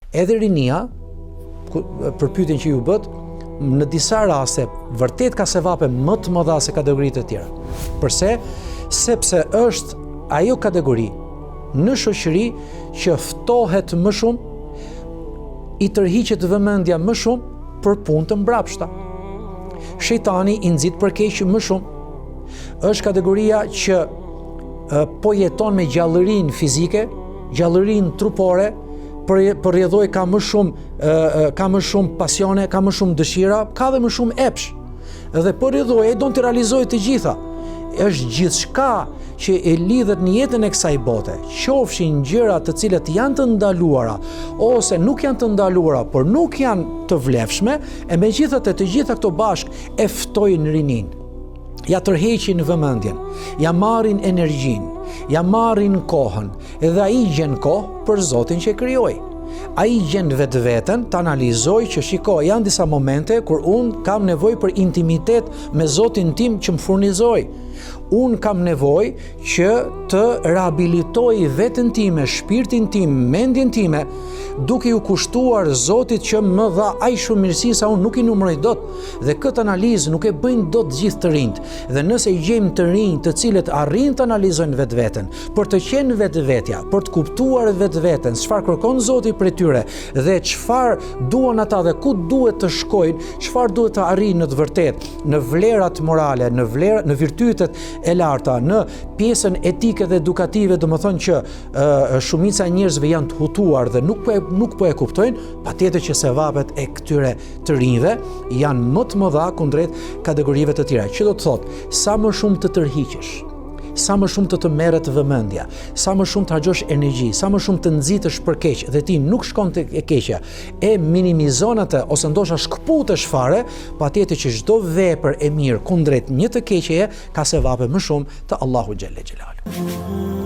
Edhe rinia, për pyetjen që ju bët, në disa raste vërtet ka sevape më të mëdha se kategoritë të tjera. Përse? Sepse është ajo kategori në shoqëri që ftohet më shumë, i tërhiqet vëmendja më shumë për punë të mbrapshta. Shejtani i nxit për keq më shumë. Është kategoria që po jeton me gjallërinë fizike, gjallërinë trupore, përrjedhoj ka më shumë pasione, ka më shumë dëshira, ka dhe më shumë epsh. Dhe përrjedhoj e don të realizoj të gjitha. Është gjithçka që e lidhet në jetën e kësaj bote, qofshin gjëra të cilat janë të ndaluara ose nuk janë të ndaluara, por nuk janë të vlefshme, e megjithatë të gjitha këto bashk e ftojnë rinin. Ja tërheqin vëmendjen, ja marrin energjinë, ja marrin kohën, edhe ai gjen kohë për Zotin që e krijoi. Ai gjen vetveten të analizoj që shiko, janë disa momente kur unë kam nevojë për intimitet me Zotin tim që më furnizoi. Unë kam nevojë që të rehabilitoj veten time, shpirtin tim, mendjen time, duke ju kushtuar Zotit që më dha aq shumë mirësi sa unë nuk i numëroj dot. Dhe këtë analizë nuk e bëjnë dot gjithë të rinjt. Dhe nëse gjejmë të rinj të cilët arrin të analizojnë vetveten, për të qenë vetvetja, për të kuptuar vetveten, çfarë kërkon Zoti prej tyre dhe çfarë duan ata dhe ku duhet të shkojnë, çfarë duhet të arrijnë në të vërtetë, në vlerat morale, në virtytet e larta, në pjesën etike dhe edukative, domethënë që shumica e njerëzve janë të hutuar dhe nuk po e kuptojnë, patjetër që sevapet e këtyre të rinjve janë më të mëdha kundrejt kategorive të tjera. Që do të thotë, sa më shumë të tërhiqesh, sa më shumë të merret vëmendja, sa më shumë të harxhosh energji, sa më shumë të nxitesh për keq dhe ti nuk shkon te e keqja, e minimizon atë ose ndoshta shkputesh fare, patjetër që çdo vepër e mirë kundrejt një të keqeje ka sevape më shumë te Allahu xhelle xhelalu.